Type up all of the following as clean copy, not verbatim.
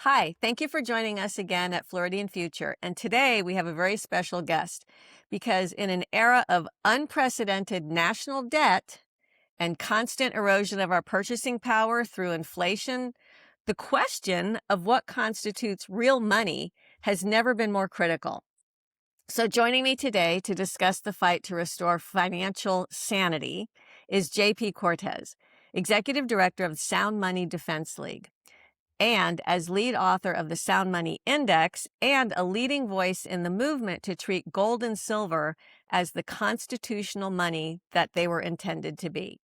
Hi, thank you for joining us again at Floridian Future. And today we have a very special guest because in an era of unprecedented national debt and constant erosion of our purchasing power through inflation, the question of what constitutes real money has never been more critical. So joining me today to discuss the fight to restore financial sanity is JP Cortez, Executive Director of the Sound Money Defense League, and as lead author of the Sound Money Index and a leading voice in the movement to treat gold and silver as the constitutional money that they were intended to be.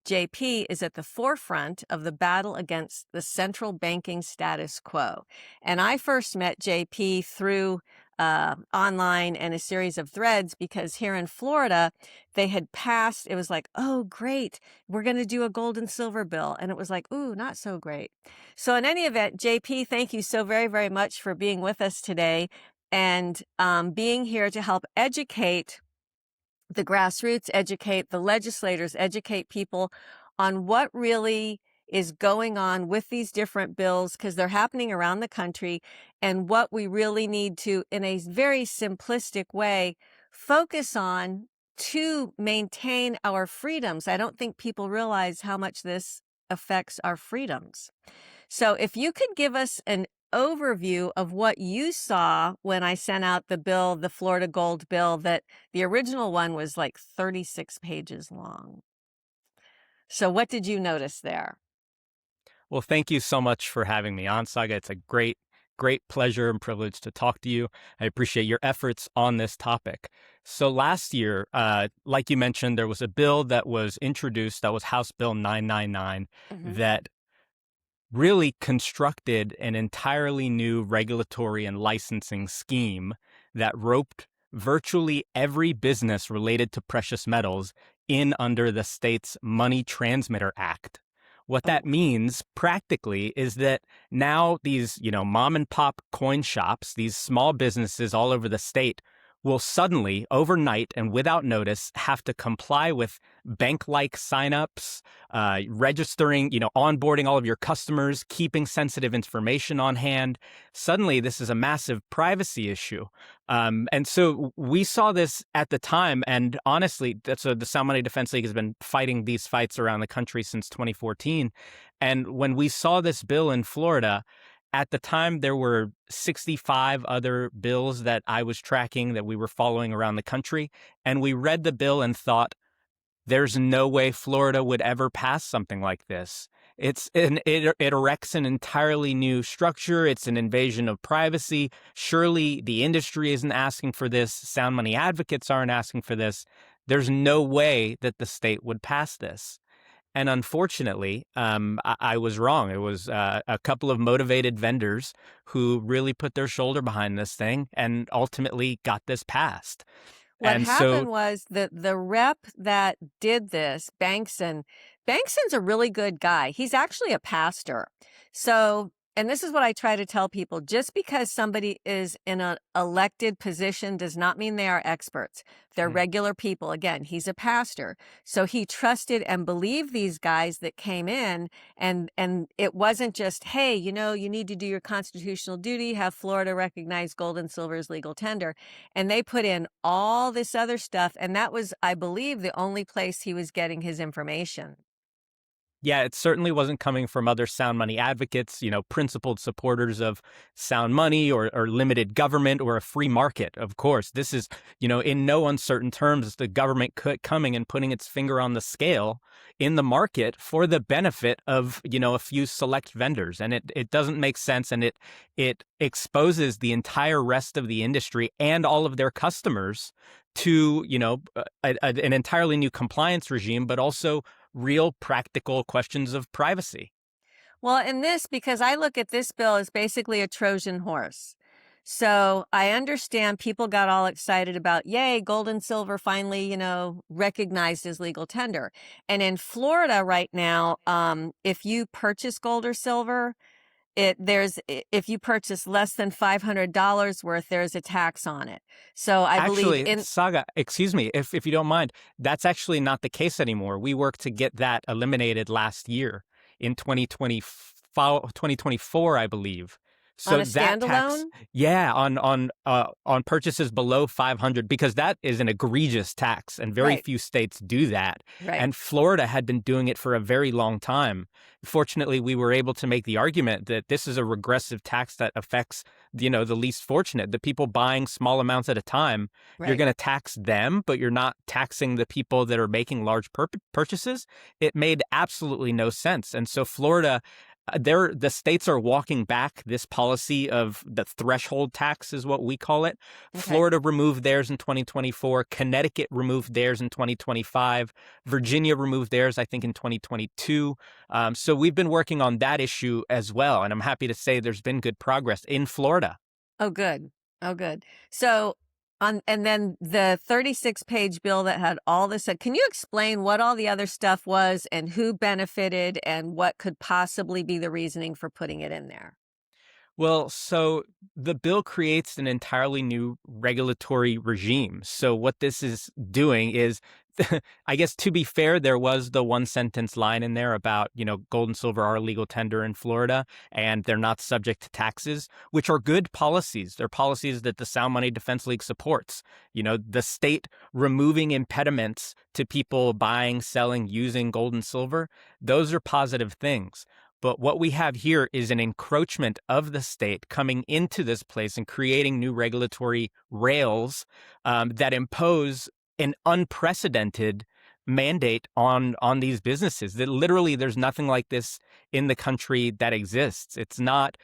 JP is at the forefront of the battle against the central banking status quo. And I first met JP through online and a series of threads because here in Florida, they had passed, it was like, oh, great, we're going to do a gold and silver bill. And it was like, ooh, not so great. So in any event, JP, thank you so very, very much for being with us today and being here to help educate the grassroots, educate the legislators, educate people on what really is going on with these different bills because they're happening around the country and what we really need to, in a very simplistic way, focus on to maintain our freedoms. I don't think people realize how much this affects our freedoms. So if you could give us an overview of what you saw when I sent out the bill, the Florida Gold bill, that the original one was like 36 pages long. So what did you notice there? Well, thank you so much for having me on, Saga. It's a great pleasure and privilege to talk to you. I appreciate your efforts on this topic. So last year, like you mentioned, there was a bill that was introduced that was House Bill 999 that really constructed an entirely new regulatory and licensing scheme that roped virtually every business related to precious metals in under the state's Money Transmitter Act. What that means practically is that now these, mom and pop coin shops, these small businesses all over the state will suddenly, overnight and without notice, have to comply with bank-like signups, registering, onboarding all of your customers, keeping sensitive information on hand. Suddenly, this is a massive privacy issue. And so we saw this at the time. And honestly, the Sound Money Defense League has been fighting these fights around the country since 2014. And when we saw this bill in Florida, at the time, there were 65 other bills that I was tracking that we were following around the country. And we read the bill and thought, there's no way Florida would ever pass something like this. It erects an entirely new structure. It's an invasion of privacy. Surely the industry isn't asking for this. Sound money advocates aren't asking for this. There's no way that the state would pass this. And unfortunately, I was wrong. It was a couple of motivated vendors who really put their shoulder behind this thing and ultimately got this passed. What happened was that the rep that did this, Bankson's a really good guy. He's actually a pastor. So, and this is what I try to tell people, just because somebody is in an elected position does not mean they are experts. They're regular people. Again, he's a pastor. So he trusted and believed these guys that came in, and it wasn't just, hey, you need to do your constitutional duty, have Florida recognize gold and silver as legal tender. And they put in all this other stuff. And that was, I believe, the only place he was getting his information. Yeah, it certainly wasn't coming from other sound money advocates, principled supporters of sound money or limited government or a free market. Of course, this is, in no uncertain terms, the government coming and putting its finger on the scale in the market for the benefit of, a few select vendors. And it doesn't make sense. And it exposes the entire rest of the industry and all of their customers to, an entirely new compliance regime, but also real practical questions of privacy. Well, in this, because I look at this bill as basically a Trojan horse. So I understand people got all excited about, yay, gold and silver finally, recognized as legal tender. And in Florida right now, if you purchase gold or silver, if you purchase less than $500 worth, there's a tax on it. So I believe Saga, excuse me, if you don't mind, that's actually not the case anymore. We worked to get that eliminated last year in 2024, I believe. On So a that tax, standalone? yeah, on purchases below 500, because that is an egregious tax, and very Right, few states do that. right. And Florida had been doing it for a very long time. Fortunately, we were able to make the argument that this is a regressive tax that affects, the least fortunate, the people buying small amounts at a time. You're Right. going to tax them, but you're not taxing the people that are making large purchases. It made absolutely no sense. And so Florida, the states are walking back this policy of the threshold tax, is what we call it. Okay. Florida removed theirs in 2024. Connecticut removed theirs in 2025. Virginia removed theirs, I think, in 2022. So we've been working on that issue as well. And I'm happy to say there's been good progress in Florida. Oh, good. Oh, good. So and then the 36-page bill that had all this, can you explain what all the other stuff was and who benefited and what could possibly be the reasoning for putting it in there? Well, so the bill creates an entirely new regulatory regime. So what this is doing is, I guess to be fair, there was the one sentence line in there about, gold and silver are legal tender in Florida and they're not subject to taxes, which are good policies. They're policies that the Sound Money Defense League supports. The state removing impediments to people buying, selling, using gold and silver. Those are positive things. But what we have here is an encroachment of the state coming into this place and creating new regulatory rails that impose an unprecedented mandate on these businesses. That literally there's nothing like this in the country that exists. It's not,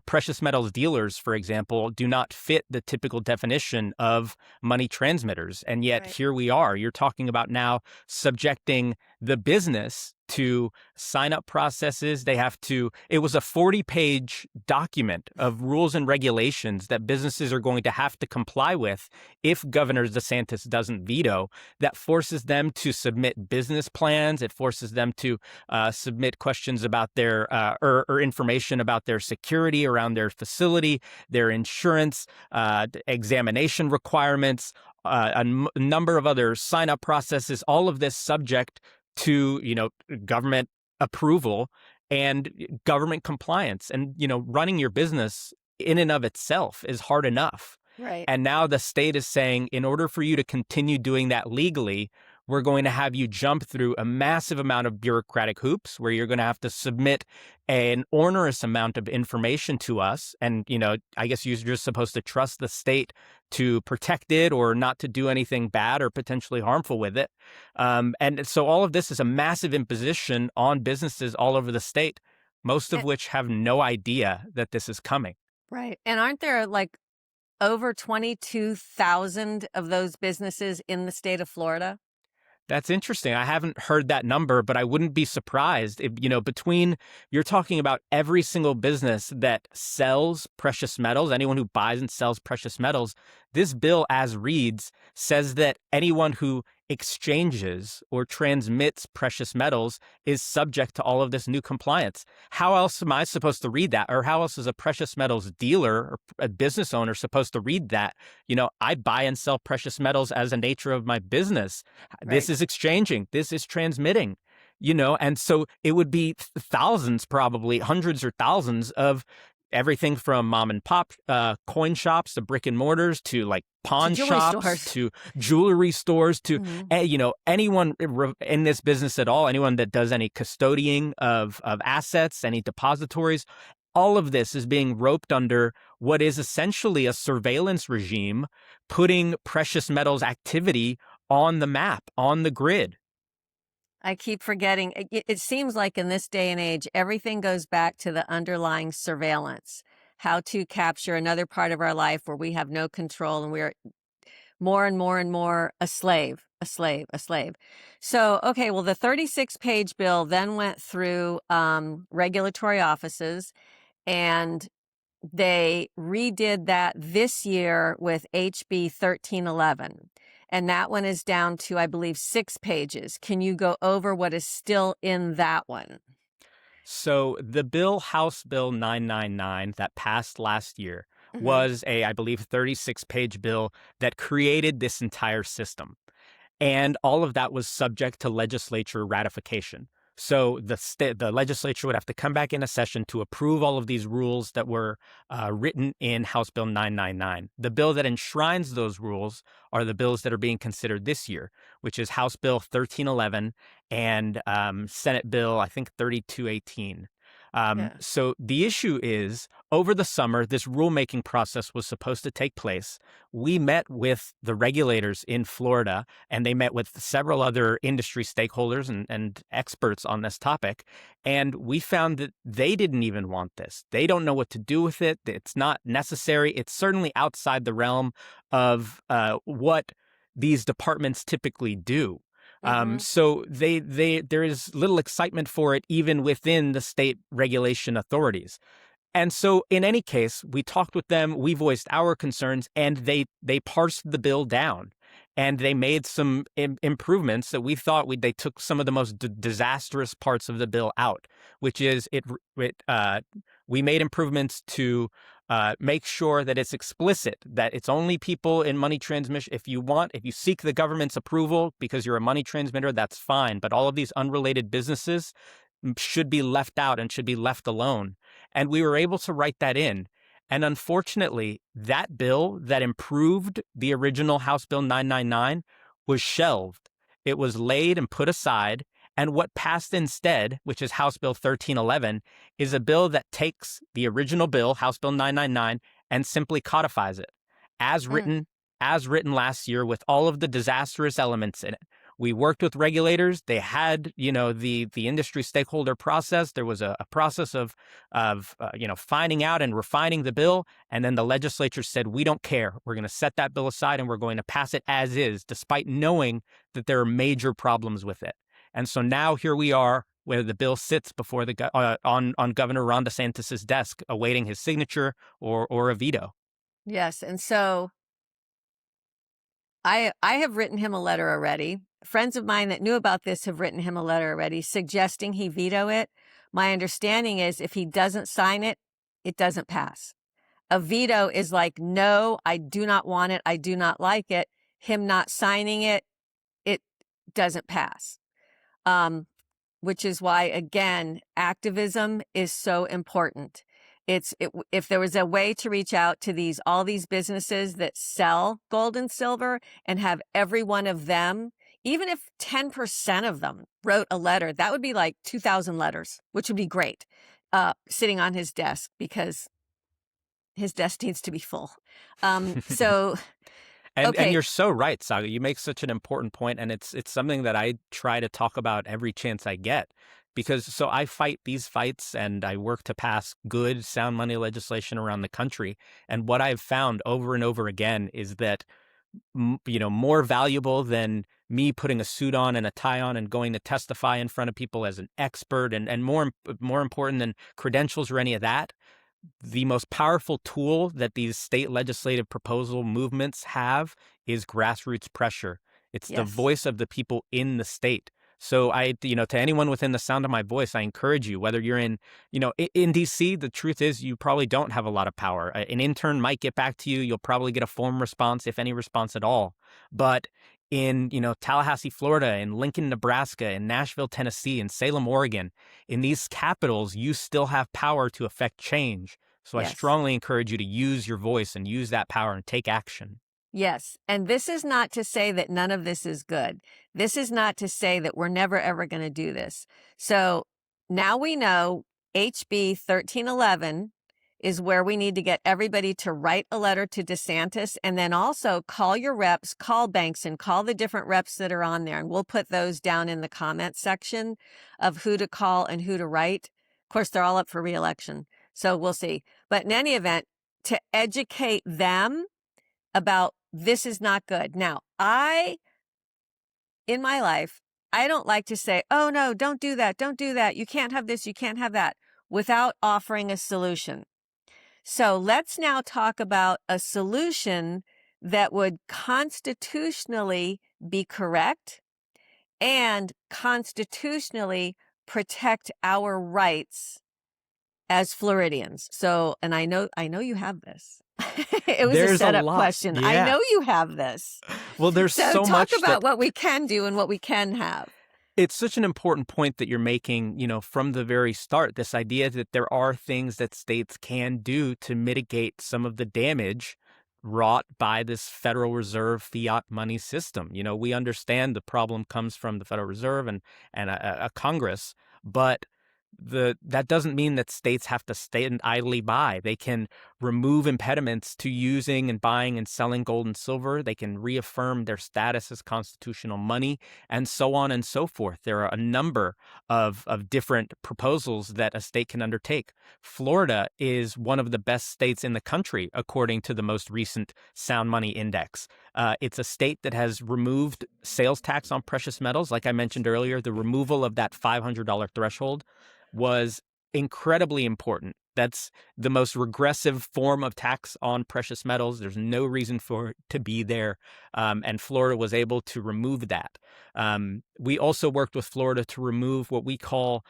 precious metals dealers, for example, do not fit the typical definition of money transmitters. And yet Right. here we are. You're talking about now subjecting the business to sign up processes. It was a 40-page document of rules and regulations that businesses are going to have to comply with if Governor DeSantis doesn't veto, that forces them to submit business plans. It forces them to submit questions about their or information about their security around their facility, their insurance, examination requirements, number of other sign up processes, all of this subject to, government approval and government compliance. And, running your business in and of itself is hard enough. Right. And now the state is saying, in order for you to continue doing that legally, we're going to have you jump through a massive amount of bureaucratic hoops where you're going to have to submit an onerous amount of information to us. And, I guess you're just supposed to trust the state to protect it or not to do anything bad or potentially harmful with it. And so all of this is a massive imposition on businesses all over the state, most of which have no idea that this is coming. Right. And aren't there like over 22,000 of those businesses in the state of Florida? That's interesting. I haven't heard that number, but I wouldn't be surprised if, you're talking about every single business that sells precious metals, anyone who buys and sells precious metals. This bill, as reads, says that anyone who exchanges or transmits precious metals is subject to all of this new compliance. How else am I supposed to read that? Or how else is a precious metals dealer or a business owner supposed to read that? I buy and sell precious metals as a nature of my business. Right. This is exchanging. This is transmitting. And so it would be thousands, probably hundreds or thousands of everything from mom and pop coin shops to brick and mortars to like pawn shops stores. to jewelry stores to, anyone in this business at all, anyone that does any custodying of assets, any depositories. All of this is being roped under what is essentially a surveillance regime, putting precious metals activity on the map, on the grid. I keep forgetting. It seems like in this day and age, everything goes back to the underlying surveillance, how to capture another part of our life where we have no control and we're more and more and more a slave, a slave, a slave. So, okay, well, the 36-page bill then went through regulatory offices and they redid that this year with HB 1311. And that one is down to, I believe, 6 pages. Can you go over what is still in that one? So the bill, House Bill 999, that passed last year, Mm-hmm. was I believe, 36-page bill that created this entire system. And all of that was subject to legislature ratification. So the legislature would have to come back in a session to approve all of these rules that were written in House Bill 999. The bill that enshrines those rules are the bills that are being considered this year, which is House Bill 1311 and Senate Bill, I think, 3218. Yeah. So the issue is, over the summer, this rulemaking process was supposed to take place. We met with the regulators in Florida, and they met with several other industry stakeholders and experts on this topic. And we found that they didn't even want this. They don't know what to do with it. It's not necessary. It's certainly outside the realm of what these departments typically do. So there is little excitement for it even within the state regulation authorities. And so in any case, we talked with them, we voiced our concerns, and they parsed the bill down. And they made some improvements that we thought they took some of the most disastrous parts of the bill out, which is we made improvements to make sure that it's explicit, that it's only people in money transmission. If you seek the government's approval because you're a money transmitter, that's fine. But all of these unrelated businesses should be left out and should be left alone. And we were able to write that in. And unfortunately, that bill that improved the original House Bill 999 was shelved. It was laid and put aside. And what passed instead, which is House Bill 1311, is a bill that takes the original bill, House Bill 999, and simply codifies it as written last year with all of the disastrous elements in it. We worked with regulators. They had, the industry stakeholder process. There was a process of finding out and refining the bill. And then the legislature said, we don't care. We're going to set that bill aside and we're going to pass it as is, despite knowing that there are major problems with it. And so now here we are, where the bill sits before on Governor Ron DeSantis's desk, awaiting his signature or a veto. Yes, and so I have written him a letter already. Friends of mine that knew about this have written him a letter already suggesting he veto it. My understanding is if he doesn't sign it, it doesn't pass. A veto is like, no, I do not want it. I do not like it. Him not signing it, it doesn't pass. Which is why, again, activism is so important. If there was a way to reach out to all these businesses that sell gold and silver and have every one of them, even if 10% of them wrote a letter, that would be like 2,000 letters, which would be great, sitting on his desk, because his desk needs to be full. So... And okay. You're so right, Saga. You make such an important point, and it's something that I try to talk about every chance I get. Because I fight these fights and I work to pass good, sound money legislation around the country. And what I've found over and over again is that, more valuable than me putting a suit on and a tie on and going to testify in front of people as an expert, and more important than credentials or any of that, the most powerful tool that these state legislative proposal movements have is grassroots pressure. It's the voice of the people in the state. So to anyone within the sound of my voice, I encourage you, whether you're in DC, the truth is you probably don't have a lot of power. An intern might get back to you. You'll probably get a form response, if any response at all. But in, Tallahassee, Florida, in Lincoln, Nebraska, in Nashville, Tennessee, in Salem, Oregon, in these capitals, you still have power to affect change. So yes. I strongly encourage you to use your voice and use that power and take action. Yes. And this is not to say that none of this is good. This is not to say that we're never, ever going to do this. So now we know HB 1311 is where we need to get everybody to write a letter to DeSantis, and then also call your reps, call banks, and call the different reps that are on there. And we'll put those down in the comment section of who to call and who to write. Of course, they're all up for re-election, so we'll see. But in any event, to educate them about this is not good. Now, in my life, I don't like to say, oh, no, don't do that. Don't do that. You can't have this. You can't have that, without offering a solution. So let's now talk about a solution that would constitutionally be correct and constitutionally protect our rights as Floridians. So, and I know you have this. It was there's a setup question. Yeah. I know you have this. Well, there's so much. Talk about what we can do and what we can have. It's such an important point that you're making, from the very start, this idea that there are things that states can do to mitigate some of the damage wrought by this Federal Reserve fiat money system. We understand the problem comes from the Federal Reserve and a Congress, but that doesn't mean that states have to stand idly by. They can remove impediments to using and buying and selling gold and silver. They can reaffirm their status as constitutional money, and so on and so forth. There are a number of different proposals that a state can undertake. Florida is one of the best states in the country, according to the most recent Sound Money Index. It's a state that has removed sales tax on precious metals. Like I mentioned earlier, the removal of that $500 threshold was incredibly important. That's the most regressive form of tax on precious metals. There's no reason for it to be there. And Florida was able to remove that. We also worked with Florida to remove what we call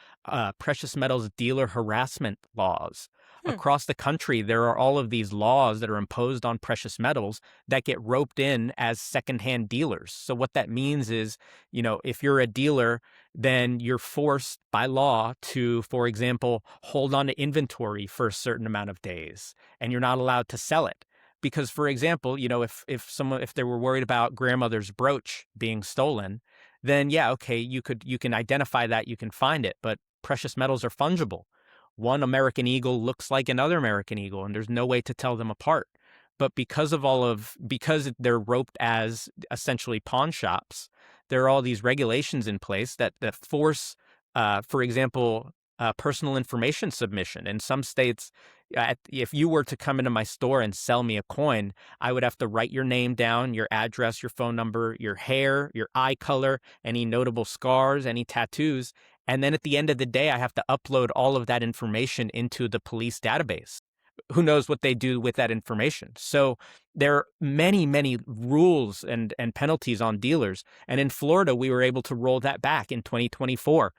precious metals dealer harassment laws. Across the country, there are all of these laws that are imposed on precious metals that get roped in as secondhand dealers. So what that means is, if you're a dealer, then you're forced by law to, for example, hold on to inventory for a certain amount of days, and you're not allowed to sell it. Because, for example, if they were worried about grandmother's brooch being stolen, then yeah, okay, you can identify that, you can find it, but precious metals are fungible. One American eagle looks like another American eagle, and there's no way to tell them apart. But because they're roped as essentially pawn shops, there are all these regulations in place that force, for example, personal information submission. In some states, if you were to come into my store and sell me a coin, I would have to write your name down, your address, your phone number, your hair, your eye color, any notable scars, any tattoos. And then at the end of the day, I have to upload all of that information into the police database. Who knows what they do with that information? So there are many, many rules and penalties on dealers. And in Florida, we were able to roll that back in 2024.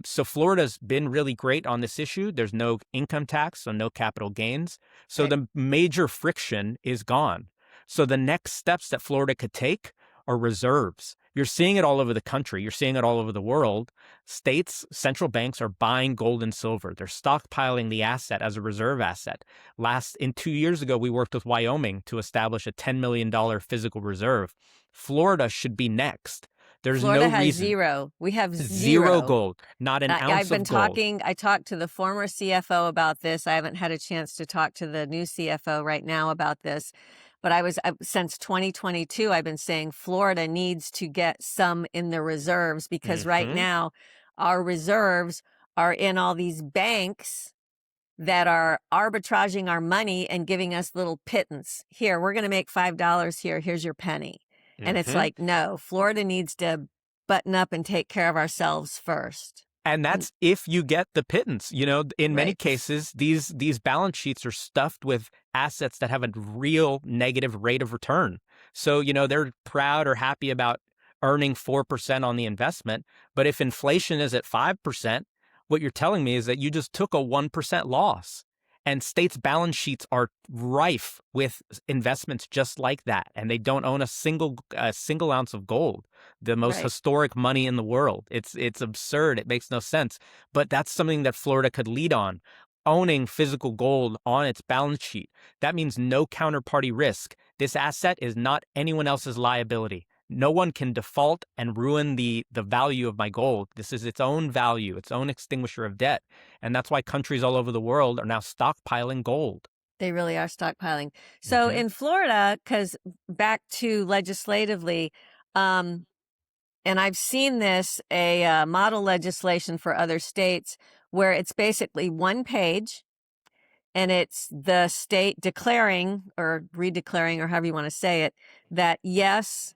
So Florida's been really great on this issue. There's no income tax, so no capital gains. So Right. the major friction is gone. So the next steps that Florida could take are reserves. You're seeing it all over the country. You're seeing it all over the world. States, central banks are buying gold and silver. They're stockpiling the asset as a reserve asset. 2 years ago, we worked with Wyoming to establish a $10 million physical reserve. Florida should be next. There's Florida no has reason. zero. We have Zero gold, not an ounce of gold. I talked to the former CFO about this. I haven't had a chance to talk to the new CFO right now about this. But since 2022, I've been saying Florida needs to get some in the reserves because right now our reserves are in all these banks that are arbitraging our money and giving us little pittance. Here, we're going to make $5 here. Here's your penny. And it's like, no, Florida needs to button up and take care of ourselves first. And that's if you get the pittance. In many Right. cases, these balance sheets are stuffed with assets that have a real negative rate of return. So, they're proud or happy about earning 4% on the investment. But if inflation is at 5%, what you're telling me is that you just took a 1% loss. And states' balance sheets are rife with investments just like that, and they don't own a single ounce of gold, the most Right. historic money in the world. It's absurd. It makes no sense. But that's something that Florida could lead on. Owning physical gold on its balance sheet. That means no counterparty risk. This asset is not anyone else's liability. No one can default and ruin the value of my gold. This is its own value, its own extinguisher of debt. And that's why countries all over the world are now stockpiling gold. They really are stockpiling. So in Florida, because back to legislatively, and I've seen this, a model legislation for other states where it's basically one page and it's the state declaring or redeclaring or however you want to say it, that yes,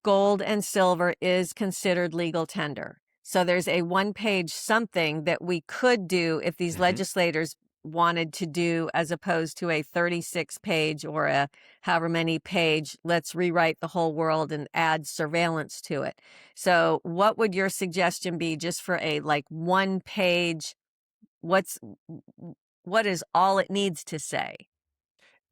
gold and silver is considered legal tender. So there's a one-page something that we could do if these legislators wanted to do, as opposed to a 36-page or a however many page, let's rewrite the whole world and add surveillance to it. So what would your suggestion be just for a one page? What is all it needs to say?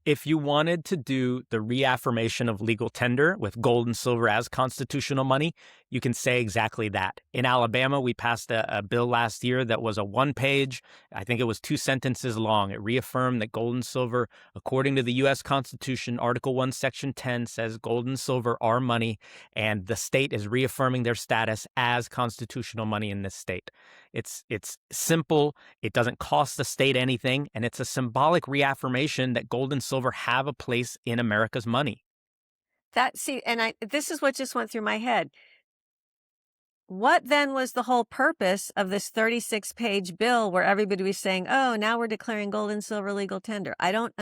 If you wanted to do the reaffirmation of legal tender with gold and silver as constitutional money, you can say exactly that. In Alabama, we passed a bill last year that was a one-page, I think it was 2 sentences long. It reaffirmed that gold and silver, according to the U.S. Constitution, Article 1, Section 10 says gold and silver are money, and the state is reaffirming their status as constitutional money in this state. It's simple. It doesn't cost the state anything, and it's a symbolic reaffirmation that gold and silver have a place in America's money. This is what just went through my head. What then was the whole purpose of this 36-page bill where everybody was saying, "Oh, now we're declaring gold and silver legal tender"? I don't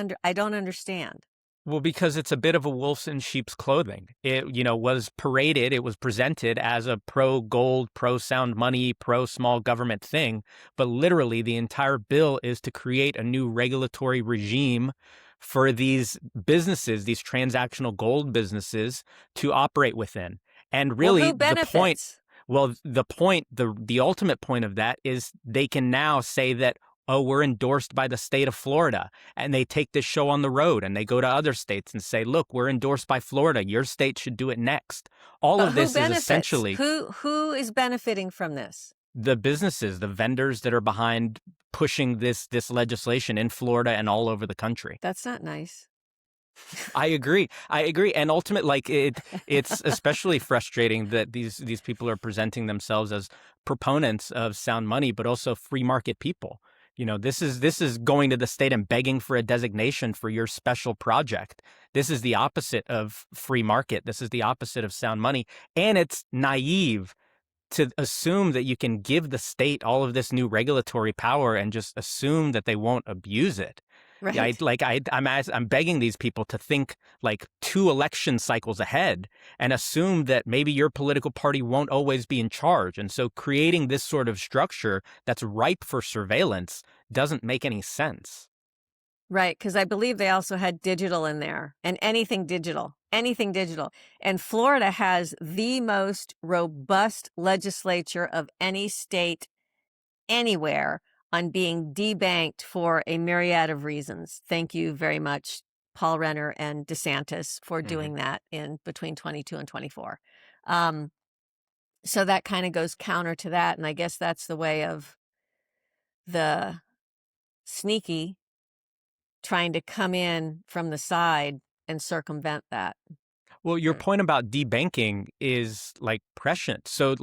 understand. Well, because it's a bit of a wolf in sheep's clothing. It, was paraded, it was presented as a pro-gold, pro-sound money, pro-small government thing. But literally, the entire bill is to create a new regulatory regime for these businesses, these transactional gold businesses, to operate within. And really, who benefits? The ultimate point of that is they can now say that, oh, we're endorsed by the state of Florida, and they take this show on the road and they go to other states and say, look, we're endorsed by Florida. Your state should do it next. All of this is essentially who is benefiting from this? The businesses, the vendors that are behind pushing this legislation in Florida and all over the country. That's not nice. I agree. And ultimately, it's especially frustrating that these people are presenting themselves as proponents of sound money, but also free market people. This is going to the state and begging for a designation for your special project. This is the opposite of free market. This is the opposite of sound money. And it's naive to assume that you can give the state all of this new regulatory power and just assume that they won't abuse it. Right. I'm begging these people to think like 2 election cycles ahead and assume that maybe your political party won't always be in charge. And so creating this sort of structure that's ripe for surveillance doesn't make any sense. Right, because I believe they also had digital in there, and anything digital. And Florida has the most robust legislature of any state anywhere on being debanked for a myriad of reasons. Thank you very much, Paul Renner and DeSantis, for doing that in between 22 and 24. So that kind of goes counter to that, and I guess that's the way of the sneaky trying to come in from the side and circumvent that. Well, your point about debanking is prescient. So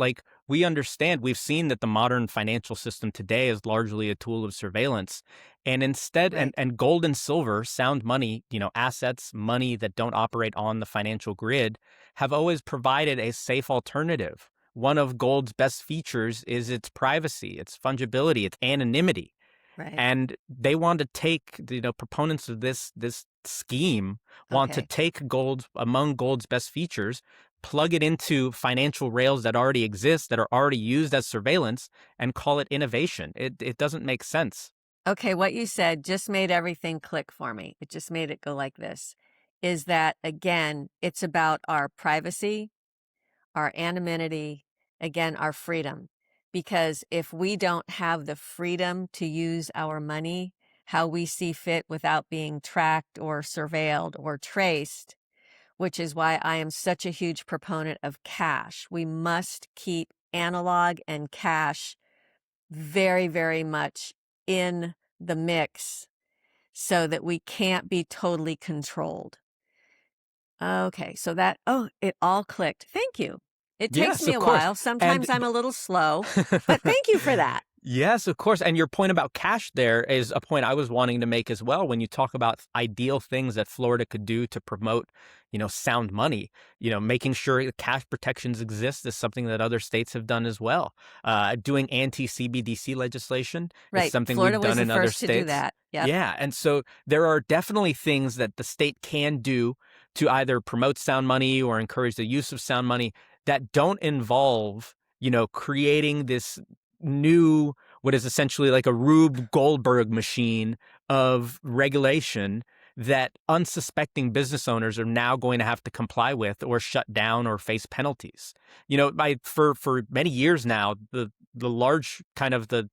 we understand, we've seen that the modern financial system today is largely a tool of surveillance. And instead, Right. and gold and silver, sound money, assets, money that don't operate on the financial grid, have always provided a safe alternative. One of gold's best features is its privacy, its fungibility, its anonymity. Right. And they want to take, proponents of this scheme want to take gold, among gold's best features, plug it into financial rails that already exist, that are already used as surveillance, and call it innovation. It doesn't make sense. Okay, what you said just made everything click for me. It just made it go like this. Is that, again, it's about our privacy, our anonymity, again, our freedom. Because if we don't have the freedom to use our money how we see fit without being tracked or surveilled or traced, which is why I am such a huge proponent of cash. We must keep analog and cash very, very much in the mix so that we can't be totally controlled. Okay, so it all clicked. Thank you. It takes Yes, me of a course. while. Sometimes I'm a little slow, but thank you for that. Yes, of course. And your point about cash there is a point I was wanting to make as well. When you talk about ideal things that Florida could do to promote, sound money, making sure that cash protections exist is something that other states have done as well. Doing anti-CBDC legislation is something Florida we've done in other was the first states. to do that. Yep. Yeah. And so there are definitely things that the state can do to either promote sound money or encourage the use of sound money that don't involve, creating this new, what is essentially like a Rube Goldberg machine of regulation that unsuspecting business owners are now going to have to comply with or shut down or face penalties. For many years now, the large kind of the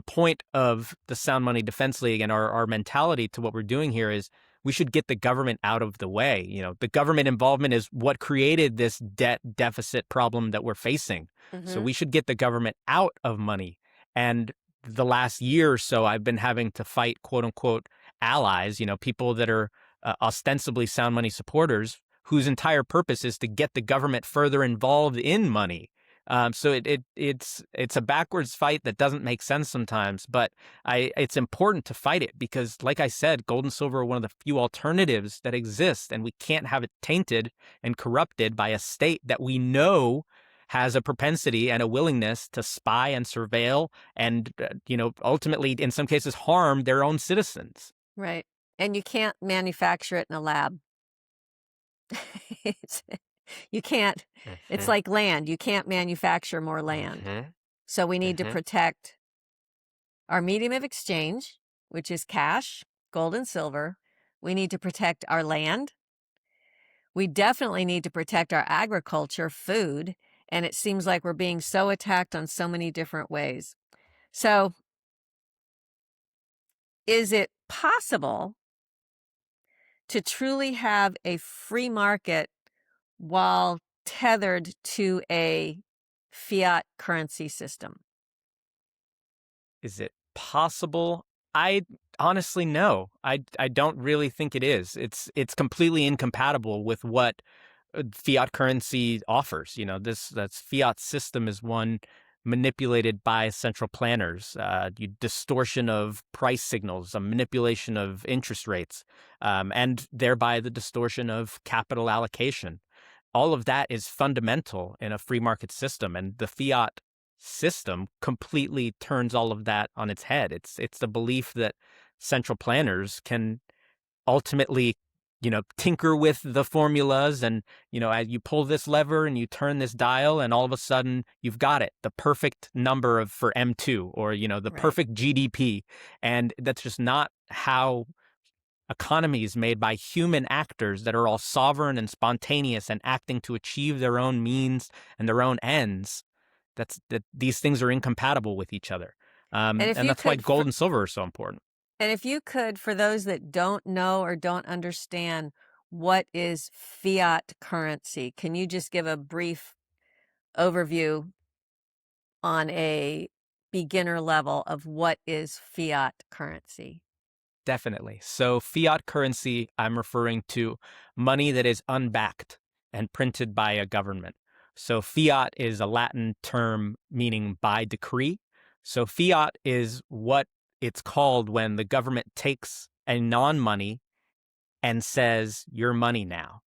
point of the Sound Money Defense League and our mentality to what we're doing here is we should get the government out of the way. The government involvement is what created this debt deficit problem that we're facing. So we should get the government out of money. And the last year or so, I've been having to fight, quote unquote, allies, people that are ostensibly sound money supporters, whose entire purpose is to get the government further involved in money. So it's a backwards fight that doesn't make sense sometimes, but it's important to fight it because, like I said, gold and silver are one of the few alternatives that exist, and we can't have it tainted and corrupted by a state that we know has a propensity and a willingness to spy and surveil and, ultimately, in some cases, harm their own citizens. Right. And you can't manufacture it in a lab. You can't. It's like land. You can't manufacture more land. So we need to protect our medium of exchange, which is cash, gold and silver. We need to protect our land. We definitely need to protect our agriculture, food. And it seems like we're being so attacked on so many different ways. So is it possible to truly have a free market while tethered to a fiat currency system? Is it possible? I honestly no. I don't really think it is. It's completely incompatible with what fiat currency offers. That's fiat system is one manipulated by central planners, distortion of price signals, a manipulation of interest rates, and thereby the distortion of capital allocation. All of that is fundamental in a free market system, and the fiat system completely turns all of that on its head. It's the belief that central planners can ultimately, tinker with the formulas and, as you pull this lever and you turn this dial and all of a sudden you've got it, the perfect number for M2 or, the perfect GDP. And that's just not how economies made by human actors that are all sovereign and spontaneous and acting to achieve their own means and their own ends. That these things are incompatible with each other. And that's why gold and silver are so important. And if you could, for those that don't know or don't understand, what is fiat currency? Can you just give a brief overview on a beginner level of what is fiat currency? Definitely. So fiat currency, I'm referring to money that is unbacked and printed by a government. So fiat is a Latin term meaning by decree. So fiat is what it's called when the government takes a non-money and says, your money now.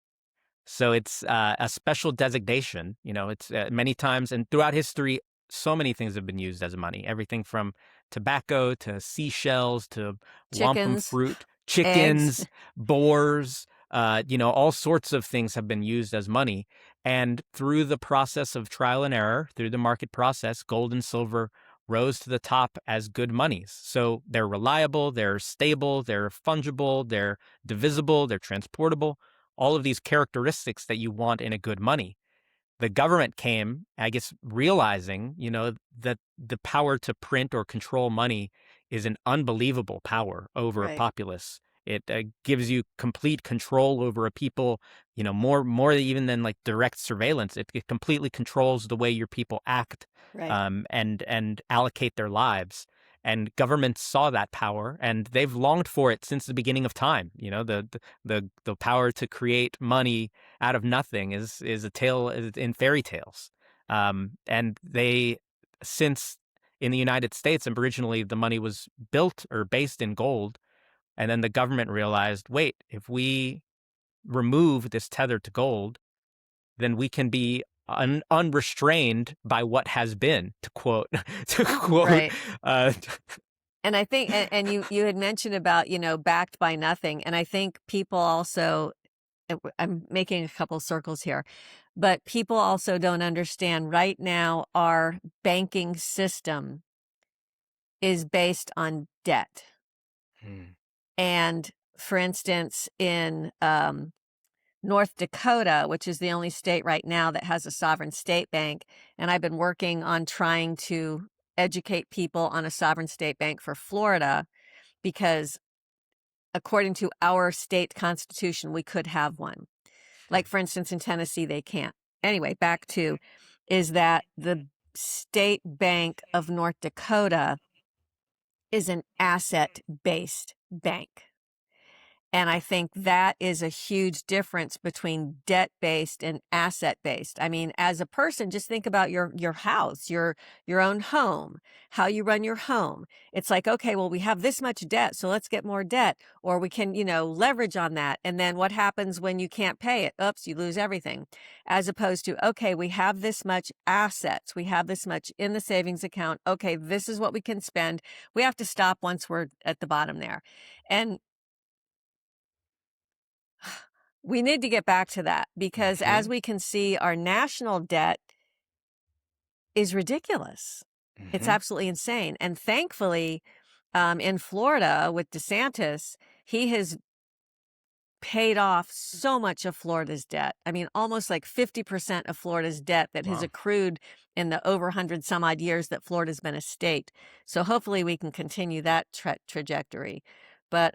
So it's a special designation. It's many times and throughout history, so many things have been used as money. Everything from tobacco to seashells to wampum fruit, chickens, boars, all sorts of things have been used as money. And through the process of trial and error, through the market process, gold and silver rose to the top as good monies. So they're reliable, they're stable, they're fungible, they're divisible, they're transportable, all of these characteristics that you want in a good money. The government came, I guess, realizing, that the power to print or control money is an unbelievable power over a populace. It gives you complete control over a people, more even than like direct surveillance. It completely controls the way your people act and allocate their lives. And governments saw that power, and they've longed for it since the beginning of time. The power to create money out of nothing is a tale in fairy tales. And since in the United States, originally the money was built or based in gold, and then the government realized, wait, if we remove this tether to gold, then we can be unrestrained by what has been, to quote. Right. And I think, and you had mentioned about, backed by nothing. And I think people also, I'm making a couple circles here, but people also don't understand right now our banking system is based on debt. And for instance, in North Dakota, which is the only state right now that has a sovereign state bank, and I've been working on trying to educate people on a sovereign state bank for Florida, because according to our state constitution, we could have one. Like, for instance, in Tennessee, they can't. Anyway, back to is that the State Bank of North Dakota is an asset-based bank. And I think that is a huge difference between debt-based and asset-based. I mean, as a person, just think about your house, your own home, how you run your home. It's like, okay, well, we have this much debt, so let's get more debt, or we can, leverage on that. And then what happens when you can't pay it? Oops, you lose everything. As opposed to, okay, we have this much assets, we have this much in the savings account. Okay, this is what we can spend. We have to stop once we're at the bottom there. And we need to get back to that because as we can see, our national debt is ridiculous. It's absolutely insane. And thankfully, in Florida with DeSantis, he has paid off so much of Florida's debt. I mean, almost like 50% of Florida's debt that has accrued in the over 100 some odd years that Florida's been a state. So hopefully we can continue that trajectory. But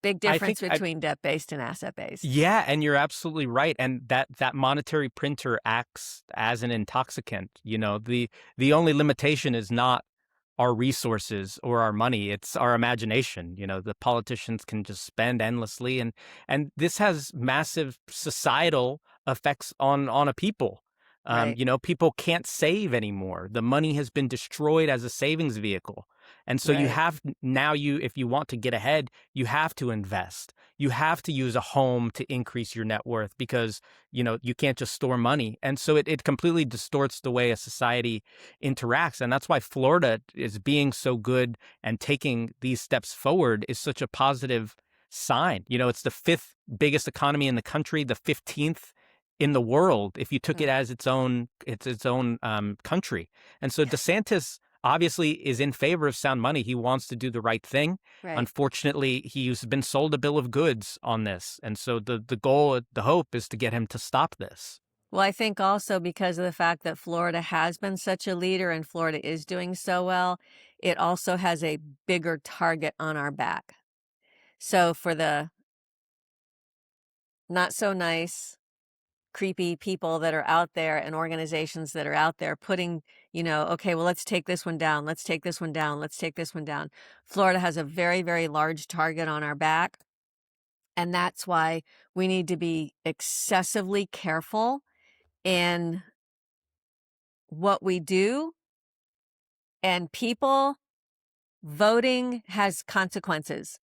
big difference between debt-based and asset-based. Yeah, and you're absolutely right. And that monetary printer acts as an intoxicant. The only limitation is not our resources or our money. It's our imagination. The politicians can just spend endlessly. And this has massive societal effects on a people. Right. People can't save anymore. The money has been destroyed as a savings vehicle. And so you have now if you want to get ahead, you have to invest. You have to use a home to increase your net worth because, you can't just store money. And so it completely distorts the way a society interacts. And that's why Florida is being so good and taking these steps forward is such a positive sign. It's the 5th biggest economy in the country, the 15th in the world if you took it as its own country. And so DeSantis obviously is in favor of sound money. He wants to do the right thing. Right. Unfortunately, he's been sold a bill of goods on this. And so the goal, the hope is to get him to stop this. Well, I think also because of the fact that Florida has been such a leader and Florida is doing so well, it also has a bigger target on our back. So for the not so nice, creepy people that are out there and organizations that are out there putting, okay, well, let's take this one down. Let's take this one down. Let's take this one down. Florida has a very, very large target on our back. And that's why we need to be excessively careful in what we do. And voting has consequences.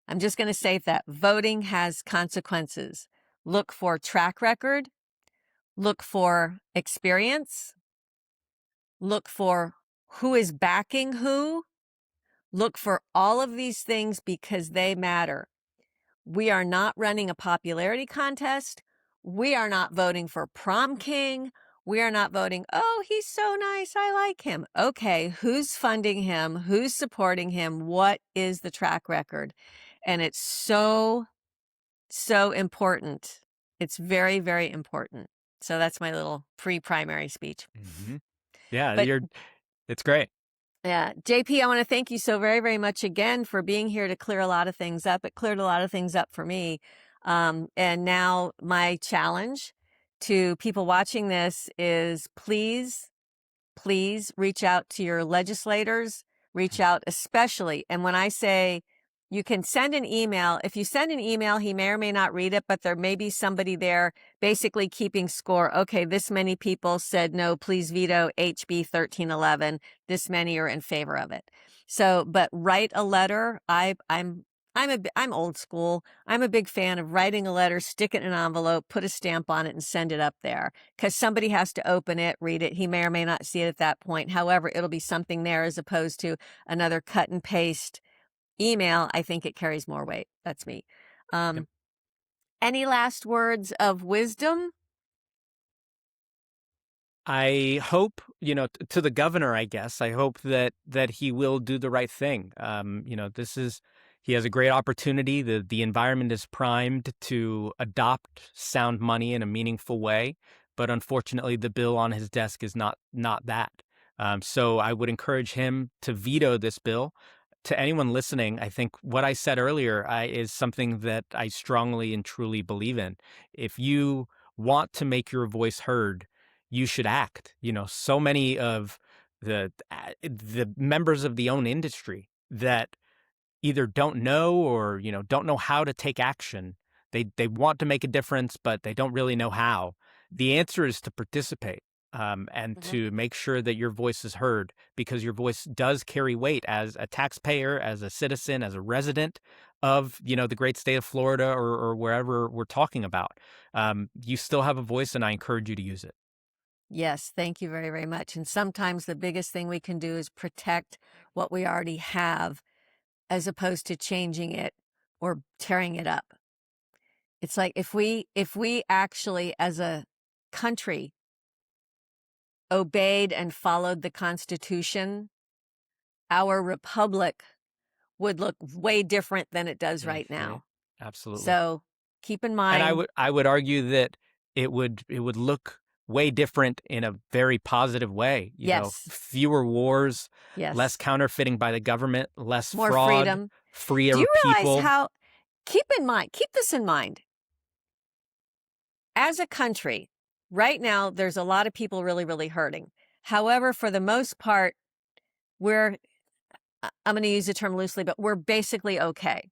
I'm just going to say that voting has consequences. Look for track record, look for experience, look for who is backing who, look for all of these things because they matter. We are not running a popularity contest. We are not voting for prom king. We are not voting, oh, he's so nice, I like him. Okay, who's funding him? Who's supporting him? What is the track record? And it's so important. It's very, very important. So that's my little pre-primary speech. Yeah, it's great. Yeah. JP, I want to thank you so very, very much again for being here to clear a lot of things up. It cleared a lot of things up for me. And now my challenge to people watching this is please reach out to your legislators, reach out especially. And when I say you can send an email, if you send an email, he may or may not read it, but there may be somebody there basically keeping score. Okay, this many people said no, please veto HB 1311. This many are in favor of it. So, but write a letter. I'm old school. I'm a big fan of writing a letter, stick it in an envelope, put a stamp on it, and send it up there because somebody has to open it, read it. He may or may not see it at that point. However, it'll be something there as opposed to another cut and paste email. I think it carries more weight. That's me. Any last words of wisdom? I hope, to the governor, I guess, I hope that he will do the right thing. He has a great opportunity. The environment is primed to adopt sound money in a meaningful way. But unfortunately, the bill on his desk is not that. So I would encourage him to veto this bill, to anyone listening, I think what I said earlier is something that I strongly and truly believe in. If you want to make your voice heard, you should act. So many of the members of the own industry that either don't know or don't know how to take action. They want to make a difference, but they don't really know how. The answer is to participate, and Mhm. to make sure that your voice is heard, because your voice does carry weight as a taxpayer, as a citizen, as a resident of the great state of Florida, or wherever we're talking about. You still have a voice, and I encourage you to use it. Yes, thank you very, very much. And sometimes the biggest thing we can do is protect what we already have as opposed to changing it or tearing it up. It's like if we actually as a country obeyed and followed the Constitution, our republic would look way different than it does right Hmm. now. Absolutely. So keep in And I mind, would I would argue that it would look way different in a very positive way. yes, Fewer wars, less yes, counterfeiting by the government, less more fraud, freedom. Do freer you realize people. how, keep this in mind. As a country, right now, there's a lot of people really, really hurting. However, for the most part, I'm going to use the term loosely, but we're basically okay.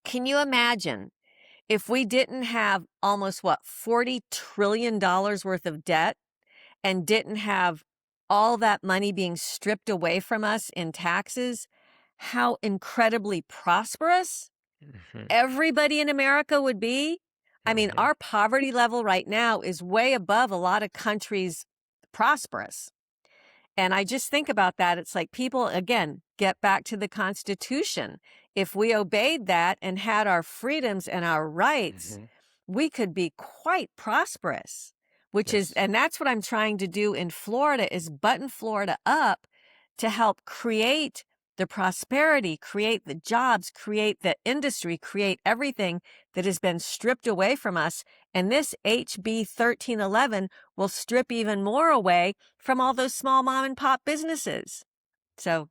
Can you imagine if we didn't have almost $40 trillion worth of debt and didn't have all that money being stripped away from us in taxes, how incredibly prosperous Hmm. everybody in America would be? I mean, Hmm. our poverty level right now is way above a lot of countries prosperous. And I just think about that. It's like people, again, get back to the Constitution. If we obeyed that and had our freedoms and our rights, Hmm. we could be quite prosperous, Yes. and that's what I'm trying to do in Florida is button Florida up to help create the prosperity, create the jobs, create the industry, create everything that has been stripped away from us. And this HB 1311 will strip even more away from all those small mom and pop businesses. So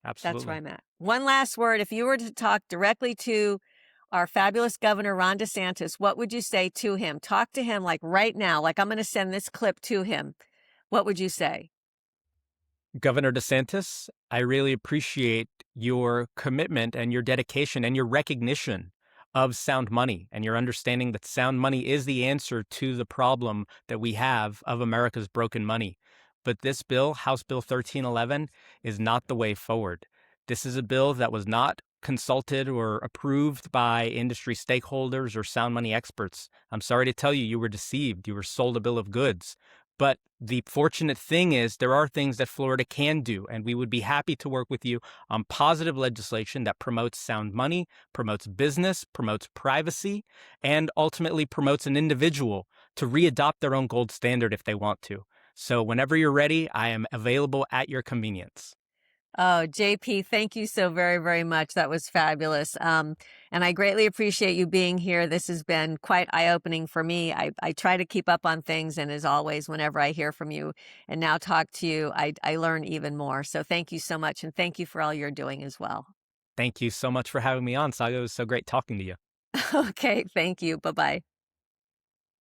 that's where Absolutely. I'm at. One last word. If you were to talk directly to our fabulous governor, Ron DeSantis, what would you say to him? Talk to him like right now, like I'm going to send this clip to him. What would you say? Governor DeSantis, I really appreciate your commitment and your dedication and your recognition of sound money, and your understanding that sound money is the answer to the problem that we have of America's broken money. But this bill, House Bill 1311, is not the way forward. This is a bill that was not consulted or approved by industry stakeholders or sound money experts. I'm sorry to tell you, you were deceived. You were sold a bill of goods. But the fortunate thing is there are things that Florida can do, and we would be happy to work with you on positive legislation that promotes sound money, promotes business, promotes privacy, and ultimately promotes an individual to readopt their own gold standard if they want to. So whenever you're ready, I am available at your convenience. Oh, JP, thank you so very, very much. That was fabulous. And I greatly appreciate you being here. This has been quite eye-opening for me. I try to keep up on things, and as always, whenever I hear from you and now talk to you, I learn even more. So thank you so much, and thank you for all you're doing as well. Thank you so much for having me on, Saga. It was so great talking to you. Okay, thank you. Bye-bye.